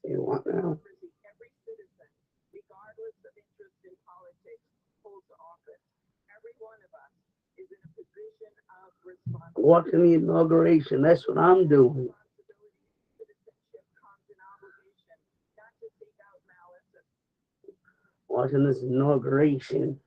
You want now? Watching the inauguration. That's what I'm doing. Watching this inauguration.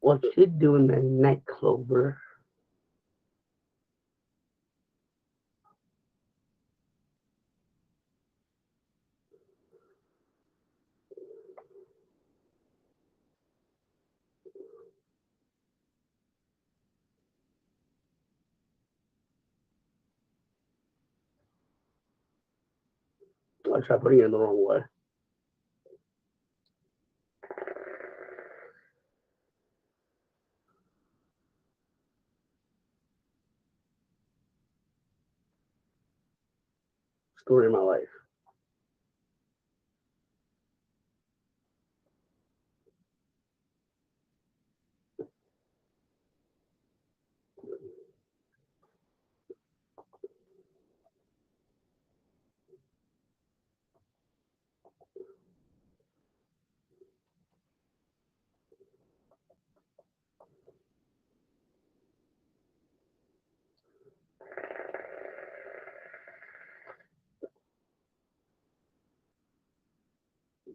What you doing that night, Clover? I tried putting it in the wrong way. Story of my life.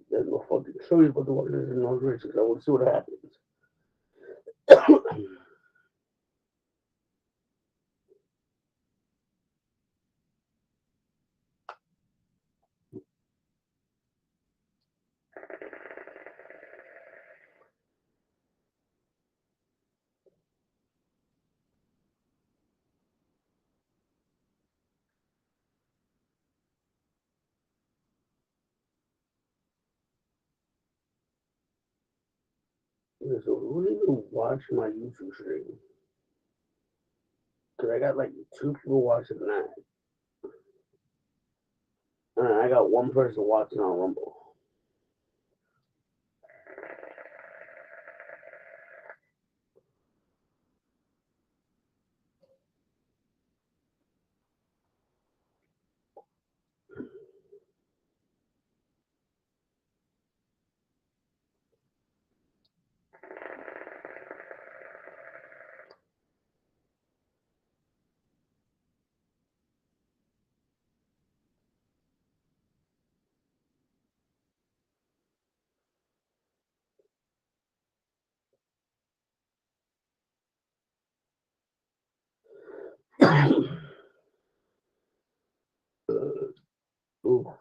There's no fucking show you about the watch this inauguration because I want to see what happens. Yeah, so who didn't even watch my YouTube stream? Because I got like two people watching that. And I got one person watching on Rumble. Ooh.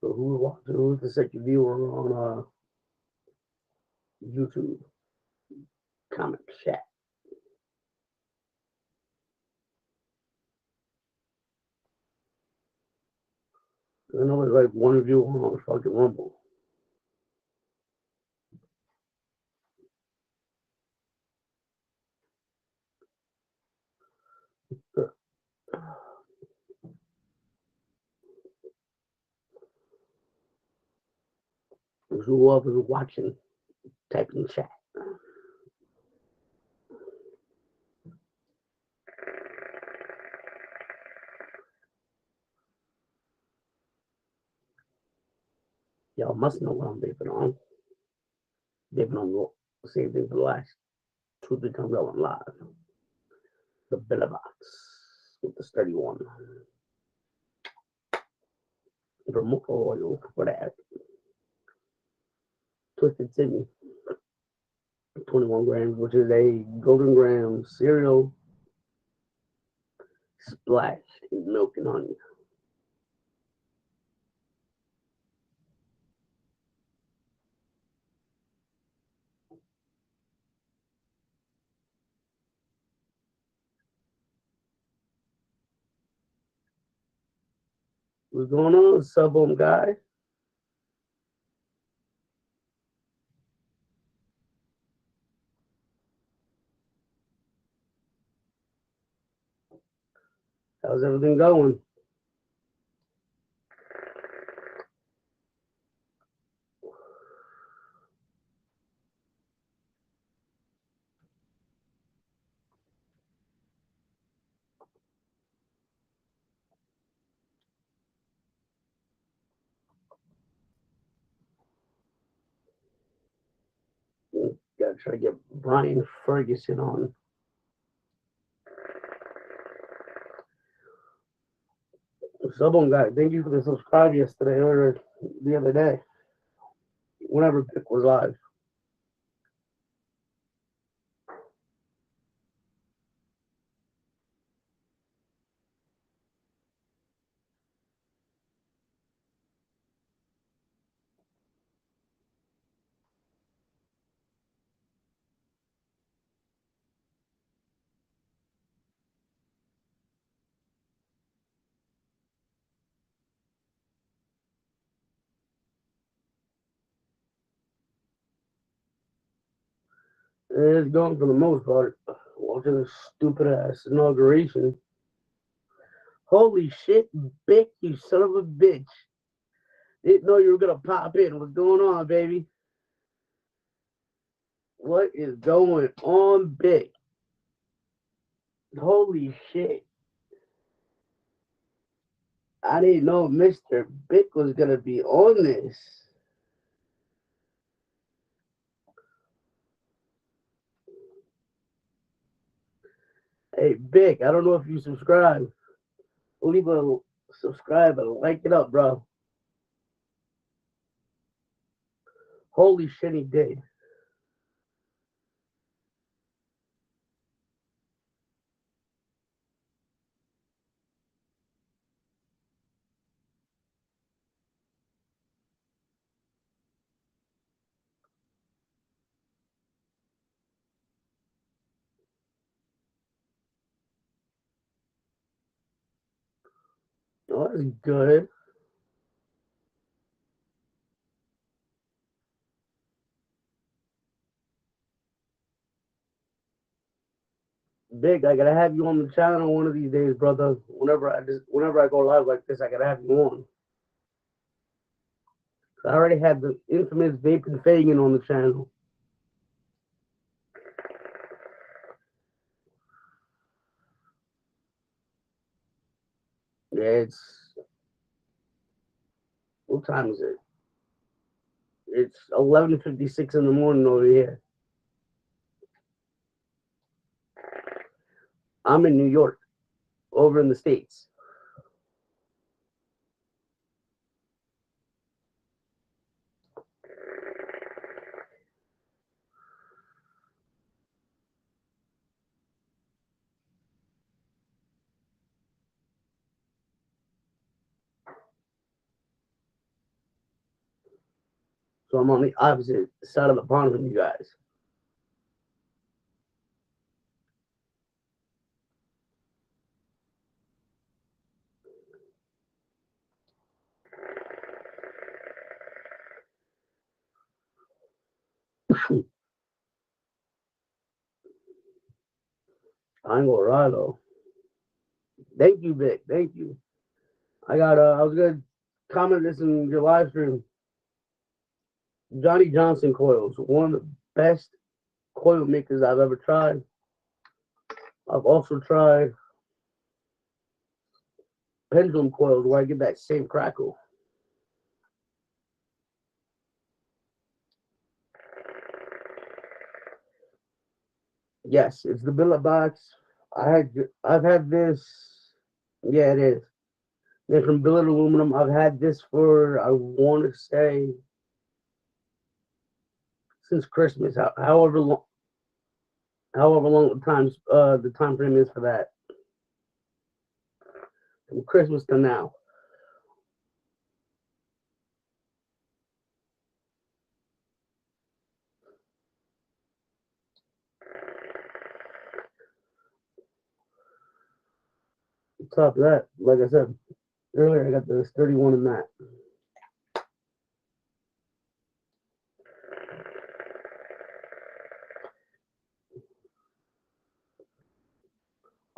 So who's watching? Who's the second viewer on YouTube? Comment chat. I know it's like one viewer on fucking Rumble. Whoever's watching, type in chat. Y'all must know what I'm vaping on. Vaping on Same thing for the last 2, 3 times I went live. The Bella Box with the steady one. Vermouth oil for that. Twisted Timmy, 21 grams, which is a golden graham cereal splashed in milk and honey. What's going on, sub-home guy? How's everything going? Gotta try to get Brian Ferguson on. Sub-home guy, thank you for the subscribe yesterday or the other day. Whenever Pick was live. It's going for the most part. Watching this stupid ass inauguration. Holy shit, Bick, you son of a bitch. Didn't know you were gonna pop in. What's going on, baby? What is going on, Bick? Holy shit. I didn't know Mr. Bick was gonna be on this. Hey, Bick, I don't know if you subscribe. Leave a subscribe and like it up, bro. Holy shit, he did. Oh, that's good. Big, I gotta have you on the channel one of these days, brother. Whenever I go live like this, I gotta have you on. I already had the infamous Vaping Fagan on the channel. Yeah, it's what time is it? It's 11:56 in the morning over here. I'm in New York, over in the States. So I'm on the opposite side of the pond from you guys. I ain't gonna lie though. Thank you, Vic. Thank you. I was gonna comment this in your live stream. Johnny Johnson coils, one of the best coil makers I've ever tried. I've also tried pendulum coils where I get that same crackle. Yes, it's the billet box. I've had this. Yeah, it is. They're from billet aluminum. I've had this for I want to say since Christmas. However long the time frame is for that, from Christmas to now. On top of that, like I said earlier, I got this 31 in that.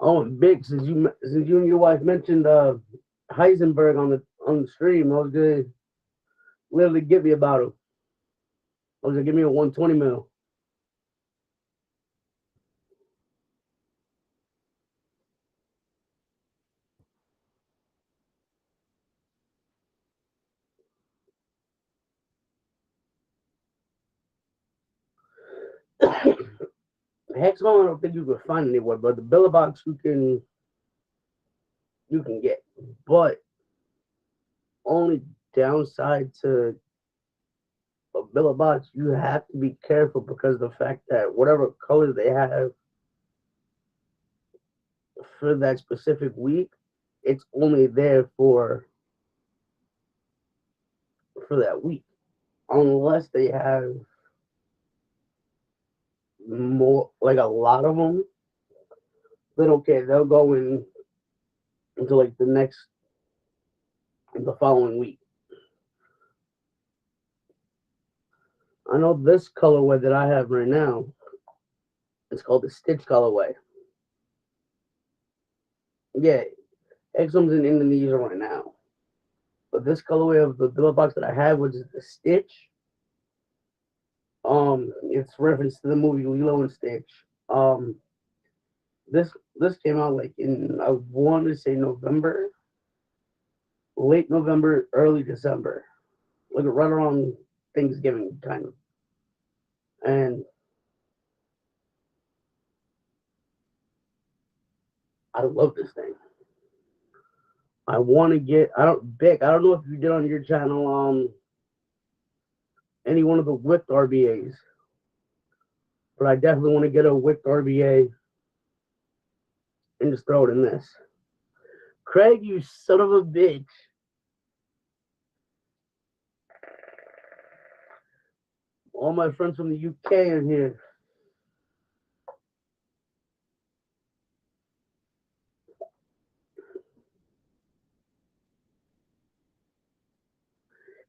Oh, and big since you and your wife mentioned Heisenberg on the stream, I was gonna literally give me about him. I was gonna give me a 120 mil. Hexagon, I don't think you could find anywhere, but the Billa box you can get. But only downside to a Billa box, you have to be careful because of the fact that whatever color they have for that specific week, it's only there for that week. Unless they have more, like a lot of them, then okay, they'll go into like the following week. I know this colorway that I have right now, it's called the Stitch colorway. Yeah, Exum's in Indonesia right now. But this colorway of the Billa box that I have, which is the Stitch, it's reference to the movie Lilo and Stitch. Um, this came out like in I want to say November, late November, early December, like right around Thanksgiving kind of. And I love this thing. I want to get. I don't Vic. I don't know if you did on your channel. Any one of the whipped RBAs, but I definitely want to get a whipped RBA and just throw it in this. Craig, you son of a bitch. All my friends from the UK are here.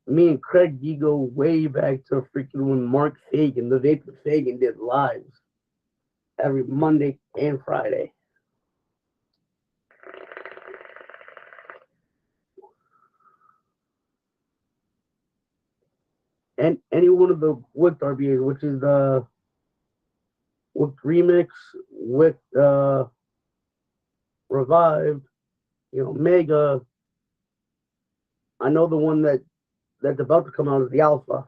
Me and Craig G go way back to freaking when Mark Fagan, the Vapor Fagan, did lives every Monday and Friday. And any one of the Wicked RBAs, which is the with Remix, with Revived, Mega. I know the one that's about to come out is the Alpha.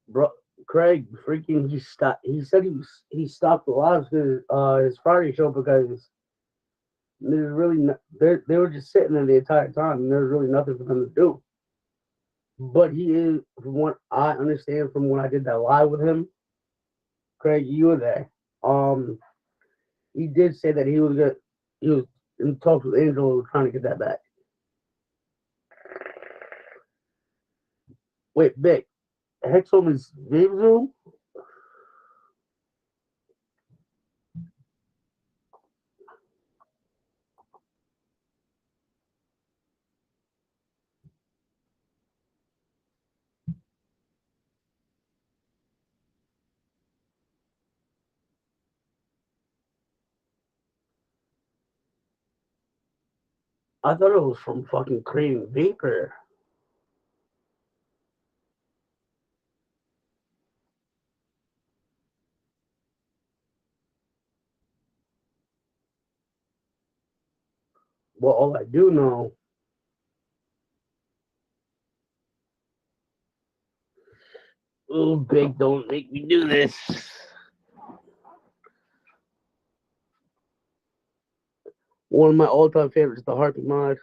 Bro, Craig freaking he stopped. He said he stopped the lives his Friday show because there's really they were just sitting there the entire time and there's really nothing for them to do. But he is, from what I understand from when I did that live with him, Craig, you were there. Um, he did say that he was in talks with Angel trying to get that back. Wait, Vic, Hexom is Vape Zoom? I thought it was from fucking Creating Vapor. Well, all I do know, oh, Big, don't make me do this. One of my all-time favorites, the Harpy mod.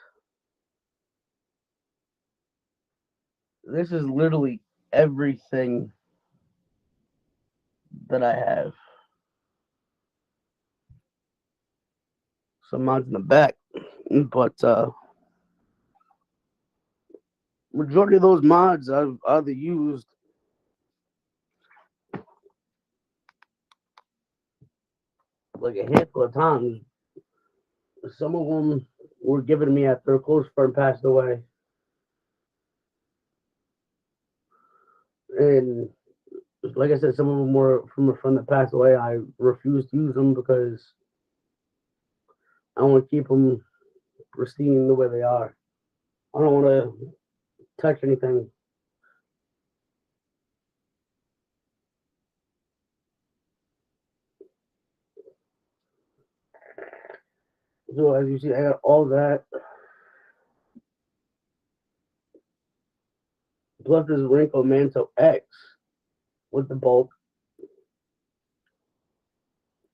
This is literally everything that I have. Some mods in the back, but majority of those mods I've either used like a handful of times. Some of them were given to me after a close friend passed away, and like I said, some of them were from a friend that passed away. I refused to use them because I want to keep them pristine the way they are. I don't want to touch anything. So as you see, I got all that plus this Wrinkle Manto X with the bulk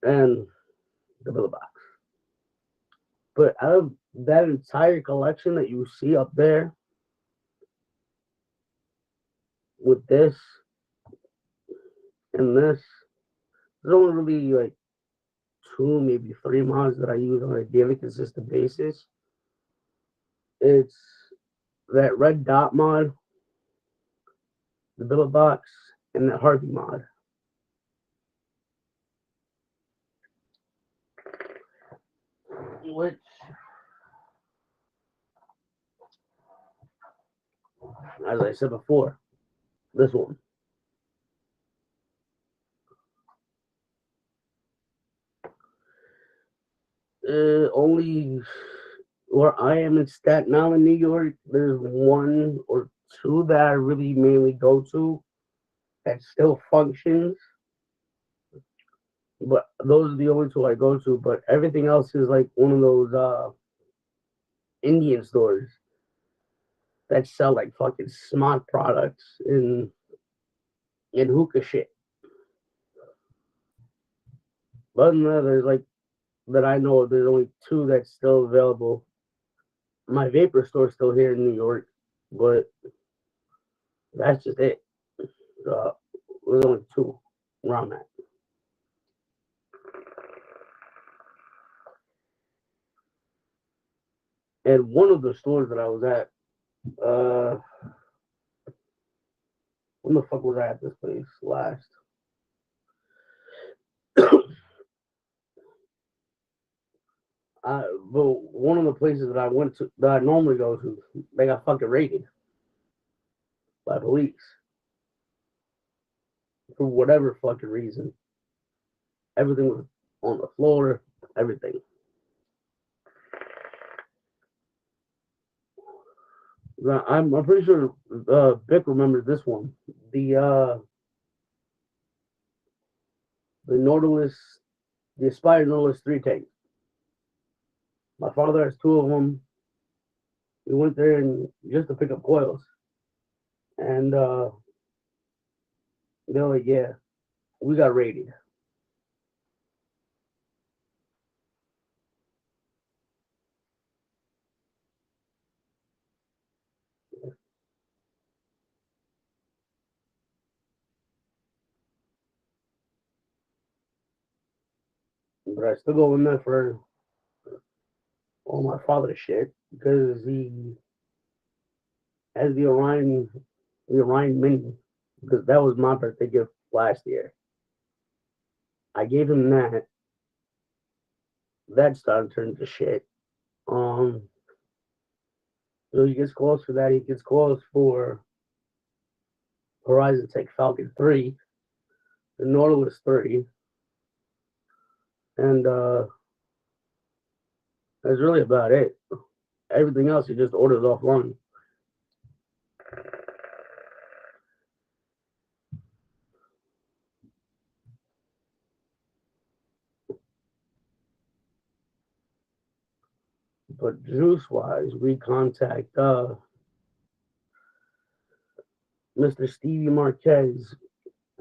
and the Billy Box. But out of that entire collection that you see up there with this and this, there's only really like two, maybe three mods that I use on a daily consistent basis. It's that red dot mod, the billet box, and that Harpy mod. Which, as I said before, this one. Only where I am in Staten Island, New York, there's one or two that I really mainly go to that still functions. But those are the only two I go to. But everything else is like one of those Indian stores that sell like fucking smart products and hookah shit. But other than that, there's like that I know of, there's only two that's still available. My vapor store's still here in New York, but that's just it. There's only two around that. And one of the stores that I was at, when the fuck was I at this place last? But one of the places that I went to, that I normally go to, they got fucking raided by police for whatever fucking reason. Everything was on the floor, everything. I'm pretty sure Vic remembers this one. The Nautilus, the Aspire Nautilus 3 tank. My father has two of them. We went there and just to pick up coils, and they're like, "Yeah, we got raided." But I still go in there for all my father's shit because he has the Orion Mini, because that was my birthday gift last year. I gave him that. That started turning to shit. Um, so he gets calls for that. He gets calls for Horizon Tech Falcon 3, the Nautilus 3, and that's really about it. Everything else he just orders offline. But juice-wise, we contact Mr. Stevie Marquez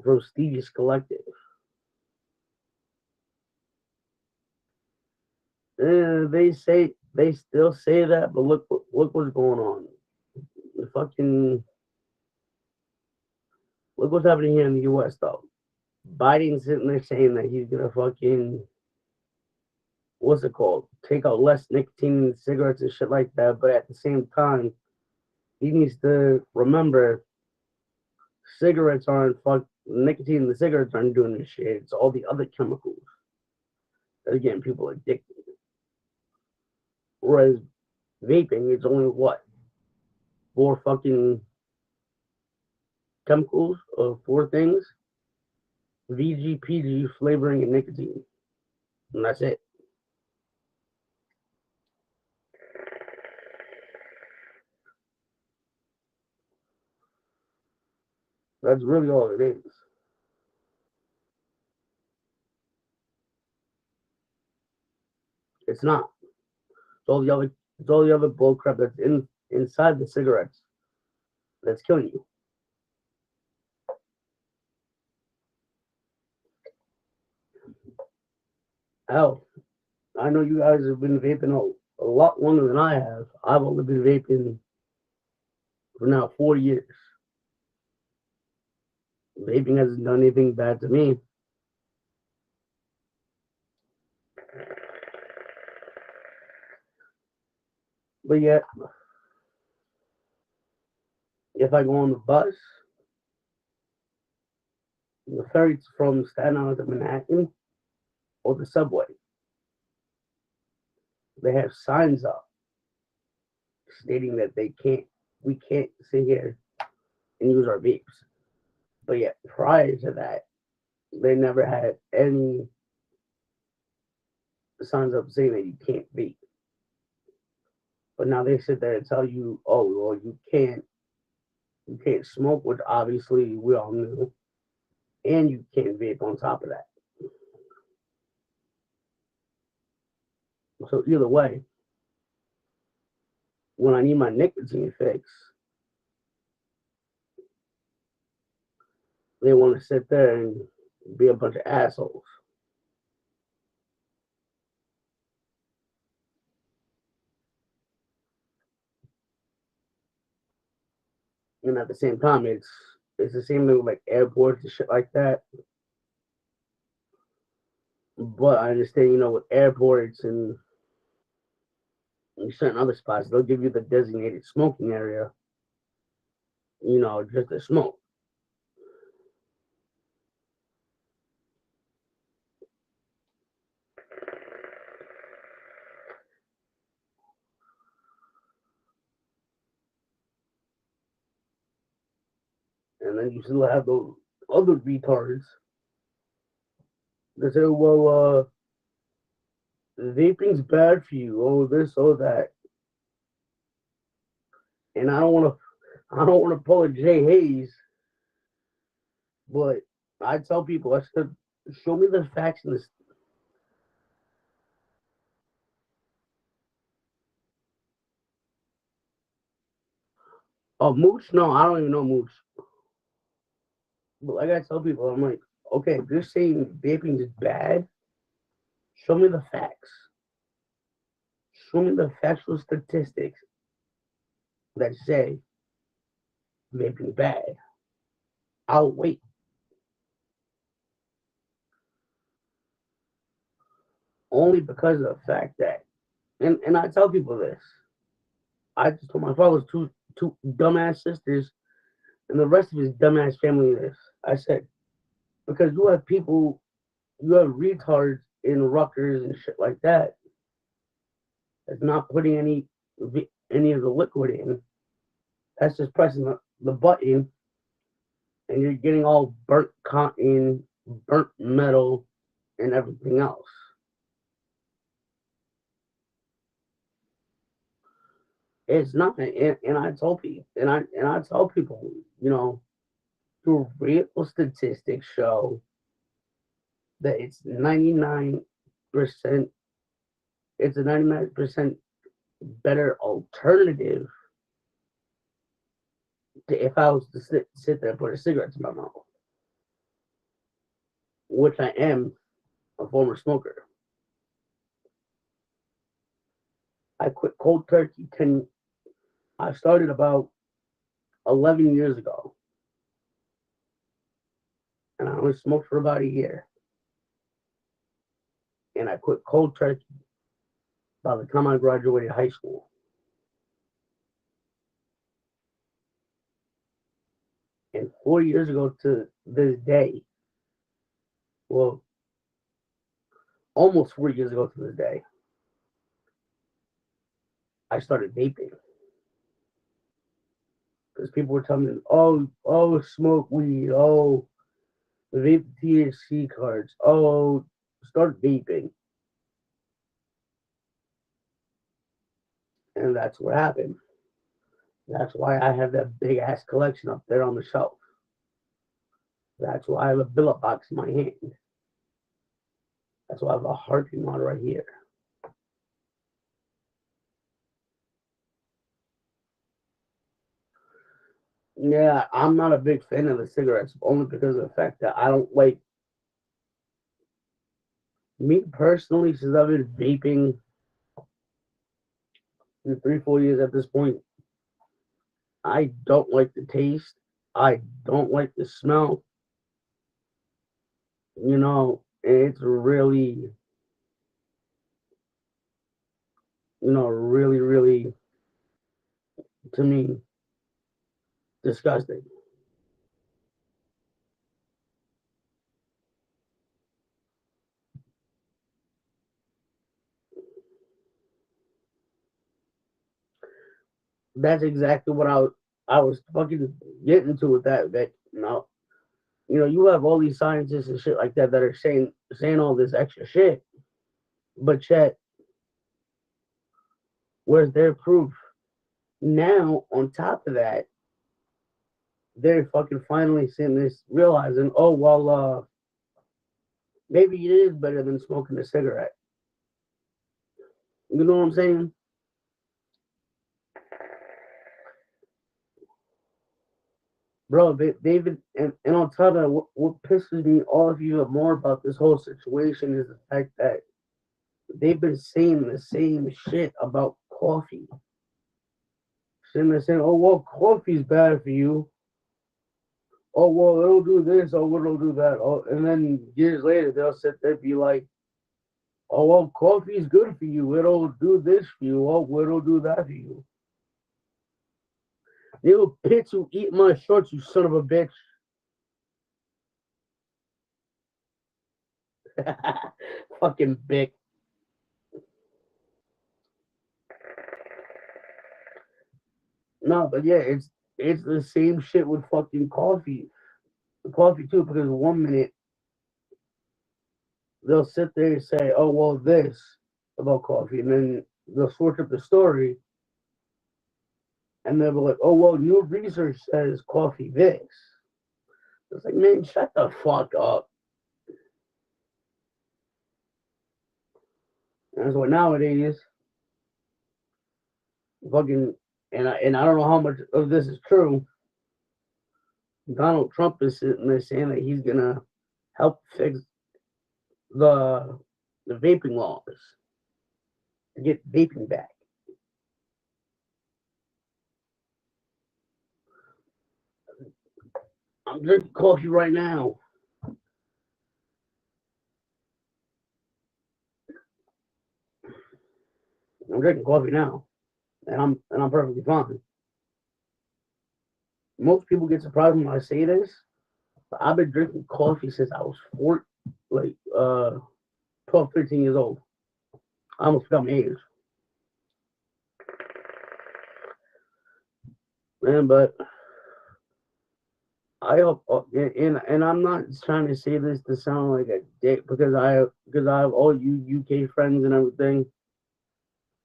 from Stevie's Collective. And they still say that, but look what's going on. The fucking look what's happening here in the U.S. though. Biden's sitting there saying that he's gonna fucking what's it called? Take out less nicotine in cigarettes and shit like that. But at the same time, he needs to remember cigarettes aren't nicotine in the cigarettes aren't doing this shit. It's all the other chemicals that are getting people addicted. Whereas vaping is only what? 4 fucking chemicals or 4 things. VG, PG, flavoring, and nicotine. And that's it. That's really all it is. It's not. It's all the other bullcrap that's inside the cigarettes that's killing you. Hell, I know you guys have been vaping a lot longer than I have. I've only been vaping for now 4 years. Vaping hasn't done anything bad to me. But yet, if I go on the bus, the ferry from Staten Island to Manhattan, or the subway, they have signs up stating that we can't sit here and use our vapes. But yet, prior to that, they never had any signs up saying that you can't vape. But now they sit there and tell you, oh, well, you can't smoke, which obviously we all knew, and you can't vape on top of that. So either way, when I need my nicotine fix, they want to sit there and be a bunch of assholes. And at the same time, it's the same thing with like airports and shit like that. But I understand, with airports and certain other spots, they'll give you the designated smoking area, just to smoke. And then you still have those other retards that say, well, vaping's bad for you. Oh, this, oh, that. And I don't want to pull a Jay Hayes, but I tell people, I said, show me the facts in this. Oh, Mooch? No, I don't even know Mooch. But like I tell people, I'm like, okay, if you're saying vaping is bad, show me the facts. Show me the factual statistics that say vaping bad. I'll wait. Only because of the fact that, and I tell people this. I just told my father's two dumbass sisters and the rest of his dumbass family this. I said, because you have retards in Rutgers and shit like that that's not putting any of the liquid in. That's just pressing the button and you're getting all burnt cotton, burnt metal, and everything else. It's not, and I told people, and I tell people, the real statistics show that it's 99%. It's a 99% better alternative to if I was to sit there and put a cigarette in my mouth, which I am a former smoker. I quit cold turkey 10. I started about 11 years ago, and I only smoked for about a year. And I quit cold turkey by the time I graduated high school. And 4 years ago to this day, well, almost 4 years ago to this day, I started vaping. Because people were telling me, oh, smoke weed, oh, vape THC cards, oh, start vaping. And that's what happened. That's why I have that big ass collection up there on the shelf. That's why I have a billet box in my hand. That's why I have a hearting mod right here. Yeah, I'm not a big fan of the cigarettes, only because of the fact that I don't like. Me personally, since I've been vaping for 3, 4 years at this point, I don't like the taste. I don't like the smell. It's really, really, really, to me, disgusting. That's exactly what I was fucking getting to with that. That you have all these scientists and shit like that are saying all this extra shit, but yet, where's their proof? Now, on top of that, they're fucking finally seeing this, realizing, oh well, maybe it is better than smoking a cigarette. You know what I'm saying? Bro, they've been, and on top of that, what pisses me off even more about this whole situation is the fact that they've been saying the same shit about coffee. Saying, oh, well, coffee's bad for you. Oh, well, it'll do this. Oh, it'll do that. Oh, and then years later, they'll sit there and be like, oh, well, coffee's good for you. It'll do this for you. Oh, it'll do that for you. You bitch who eat my shorts, you son of a bitch. Fucking Bic. No, but yeah, it's the same shit with fucking coffee. Coffee too, because 1 minute they'll sit there and say, "Oh well, this about coffee," and then they'll switch up the story, and they'll be like, "Oh well, new research says coffee this." It's like, man, shut the fuck up. And so nowadays, fucking, and I don't know how much of this is true. Donald Trump is sitting there saying that he's gonna help fix the the vaping laws to get vaping back. I'm drinking coffee right now. I'm drinking coffee now, and I'm perfectly fine. Most people get surprised when I say this, but I've been drinking coffee since I was 12, 13 years old. I almost forgot my age, man. But I hope, and I'm not trying to say this to sound like a dick because I have all you UK friends and everything.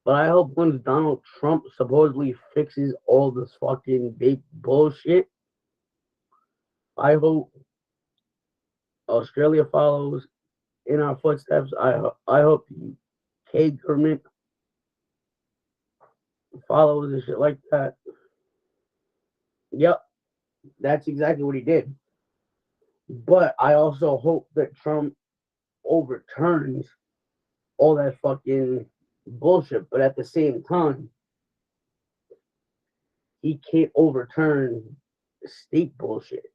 But I hope once Donald Trump supposedly fixes all this fucking big bullshit, I hope Australia follows in our footsteps. I hope the UK government followers and shit like that. Yep, that's exactly what he did. But I also hope that Trump overturns all that fucking bullshit. But at the same time, he can't overturn state bullshit.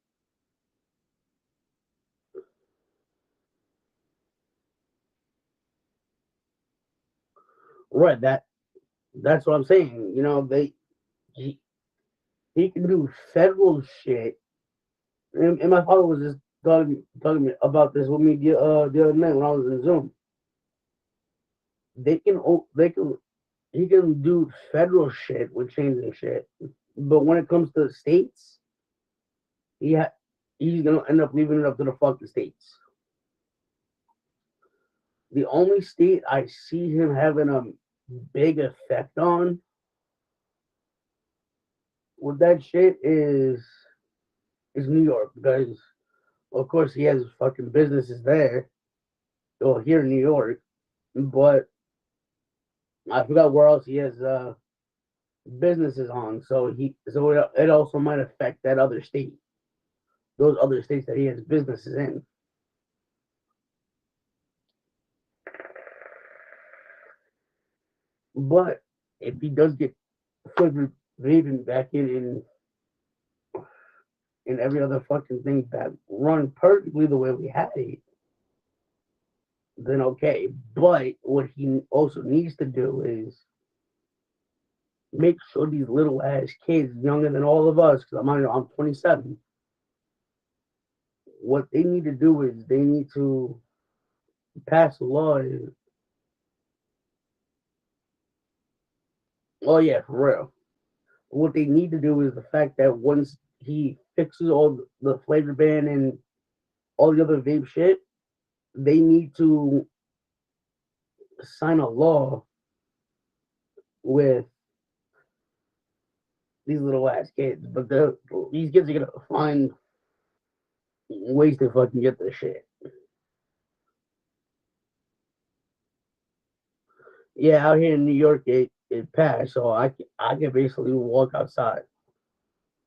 Right, that's what I'm saying. You know, he, he can do federal shit. And my father was just talking about this with me the other night when I was in Zoom. They can he can do federal shit with changing shit, but when it comes to the states, he ha- he's gonna end up leaving it up to the fucking states. The only state I see him having a big effect on with that shit is New York because of course he has fucking businesses there, or here in New York, but I forgot where else he has businesses on. So it also might affect that other state, those other states that he has businesses in. But if he does get Frederick Raven back in every other fucking thing that run perfectly the way we had it, then okay. But what he also needs to do is make sure these little ass kids, younger than all of us, because I'm 27. What they need to do is they need to pass a law. Oh yeah, for real. What they need to do is the fact that once he fixes all the flavor ban and all the other vape shit, they need to sign a law with these little ass kids. But these kids are gonna find ways to fucking get this shit. Yeah, out here in New York, it passed, so I can basically walk outside,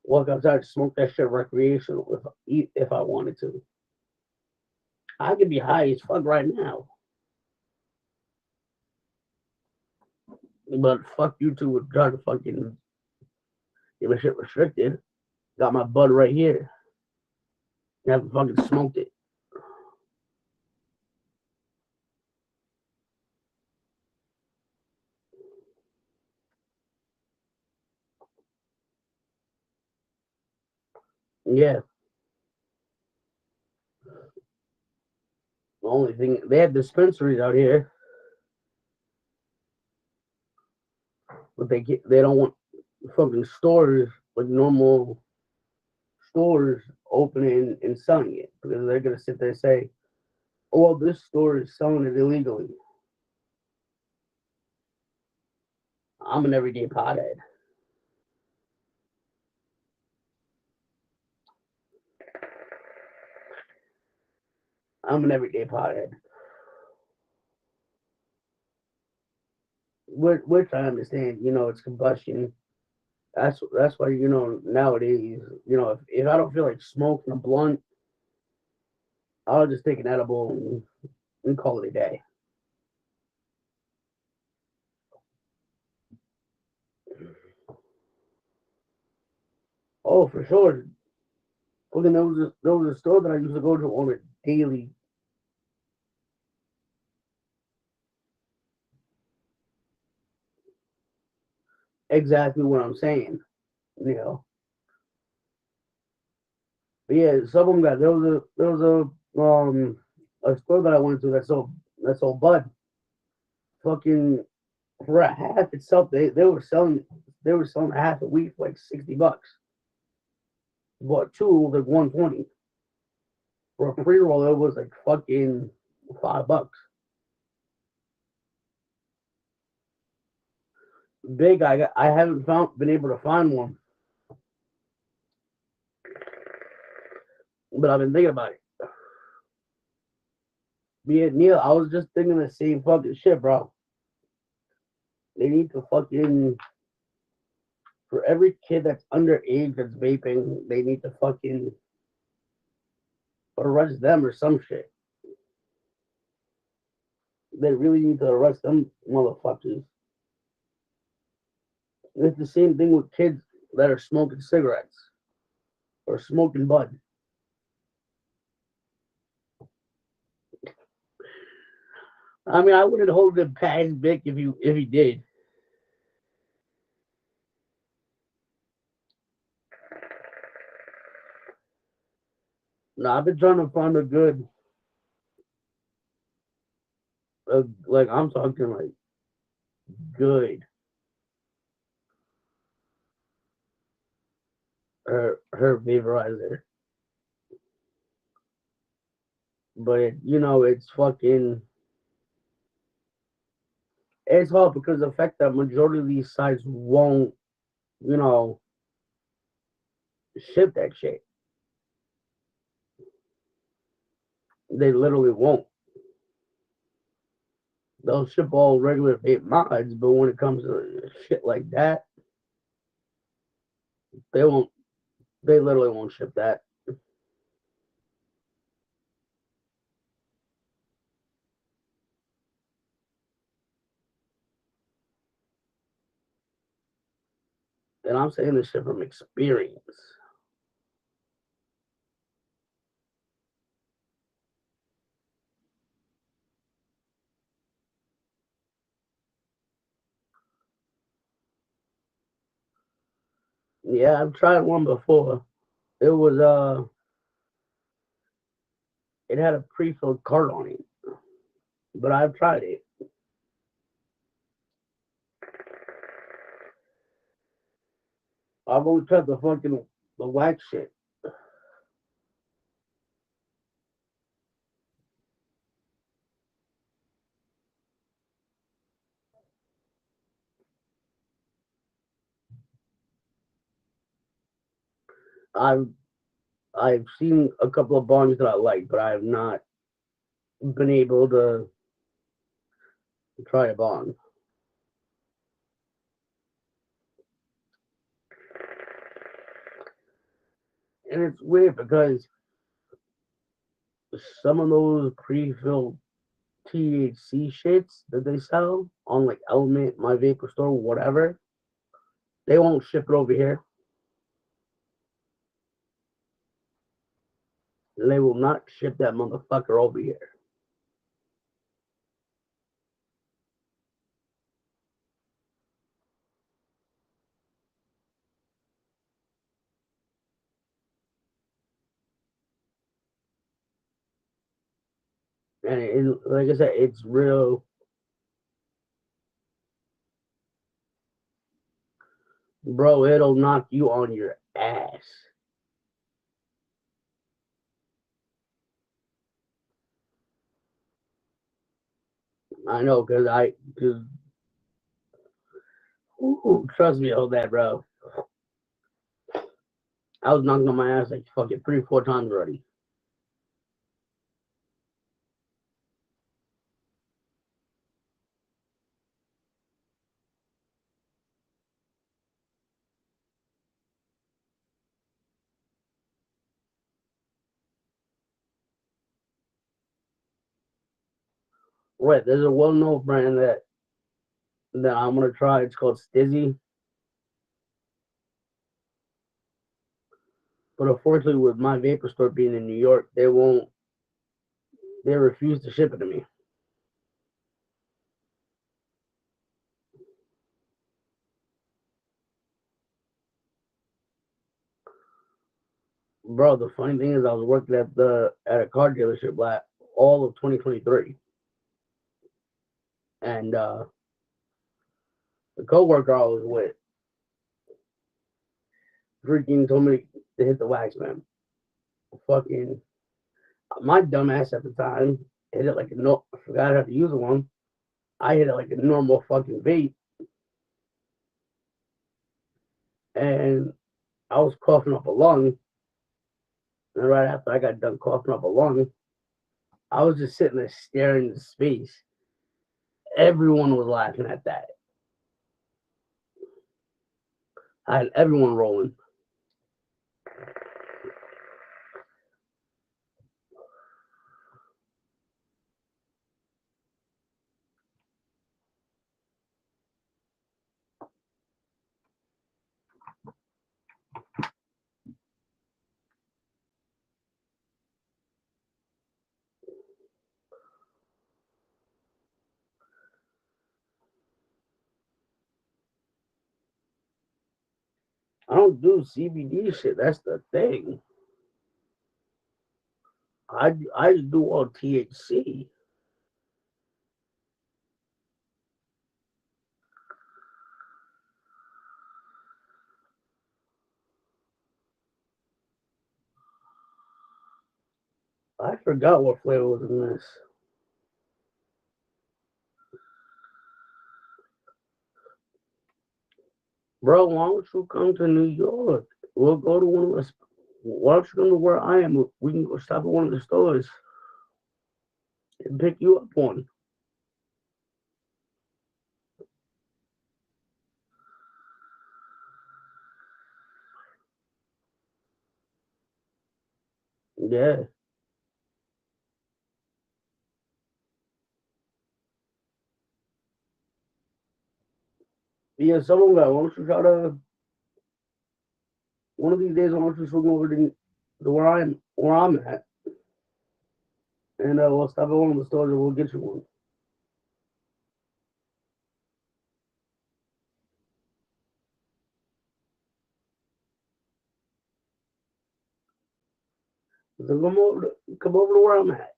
smoke that shit recreational if I wanted to. I could be high as fuck right now, but fuck you two would try to fucking get my shit restricted. Got my bud right here. I haven't fucking smoked it. Yeah, the only thing they have dispensaries out here, but they don't want fucking stores like normal stores opening and selling it because they're gonna sit there and say, "Oh, well, this store is selling it illegally." I'm an everyday pothead. I'm an everyday pothead, which I understand. You know, it's combustion. That's why nowadays if I don't feel like smoking a blunt, I'll just take an edible and call it a day. Oh, for sure. Fucking there was a store that I used to go to on a daily. Exactly what I'm saying. You know. But yeah, some of them got there was a store that I went to that sold bud. Fucking for a half itself, they were selling a half a week for like $60. Bought two like 120. For a pre roll, it was like fucking $5. Big, I haven't been able to find one, but I've been thinking about it. Me and Neil, I was just thinking the same fucking shit, bro. They need to fucking For every kid that's underage that's vaping, they need to fucking arrest them or some shit. They really need to arrest them motherfuckers. It's the same thing with kids that are smoking cigarettes or smoking bud. I mean, I wouldn't hold him past Vic if he did. No, I've been trying to find a good, like I'm talking like good, her vaporizer. But it's fucking, it's hard because the fact that majority of these sites won't, you know, ship that shit. They literally won't. They'll ship all regular vape mods, but when it comes to shit like that, they won't. They literally won't ship that. And I'm saying this shit from experience. Yeah, I've tried one before. It was it had a pre-filled card on it, but I've tried it. I've only tried the wax shit. I've I've seen a couple of bongs that I like, but I have not been able to try a bong. And it's weird because some of those pre-filled THC shits that they sell on like Element, My Vapor Store, whatever, they won't ship it over here. They will not ship that motherfucker over here. And like I said, it's real, bro. It'll knock you on your ass. I know, cause trust me on that, bro. I was knocking on my ass like fucking 3, 4 times already. Right, there's a well-known brand that I'm gonna try. It's called Stizzy, but unfortunately, with My Vapor Store being in New York, they won't. They refuse to ship it to me, bro. The funny thing is, I was working at a car dealership all of 2023, and the coworker I was with freaking told me to hit the wax, man. Fucking my dumb ass at the time hit it like a no. I forgot how to use one. I hit it like a normal fucking vape, and I was coughing up a lung. And right after I got done coughing up a lung, I was just sitting there staring into space. Everyone was laughing at that. I had everyone rolling. I don't do CBD shit. That's the thing. I just do all THC. I forgot what flavor was in this. Bro, why don't you come to New York? We'll go to one of the. Why don't you come to where I am? We can go stop at one of the stores and pick you up one. Yeah. Yeah, someone got. Why don't you try to one of these days? Why don't you swing over to where I'm at, and we'll stop at one of the stores and we'll get you one. So come over to where I'm at.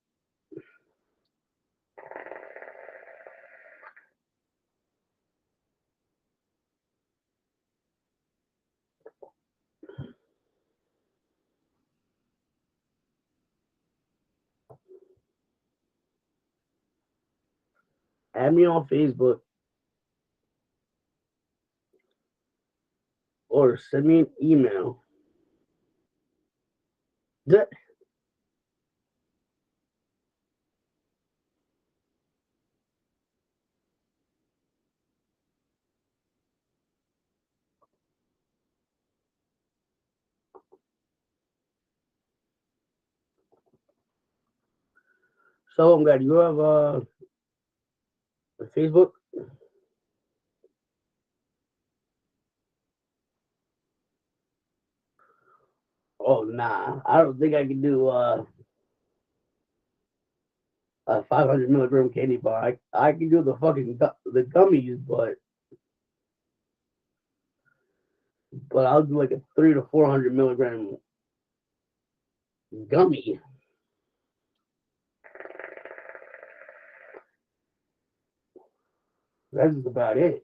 Add me on Facebook or send me an email. So I'm glad you have Facebook. Oh nah, I don't think I can do a 500 milligram candy bar. I can do the fucking the gummies, but I'll do like a 300 to 400 milligram gummy. That's just about it.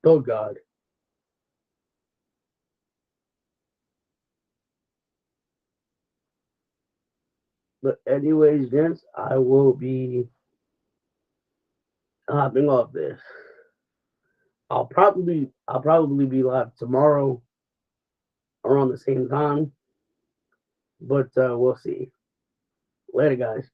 Oh God. But anyways, gents, I will be hopping off this. I'll probably be live tomorrow around the same time, but we'll see. Later, guys.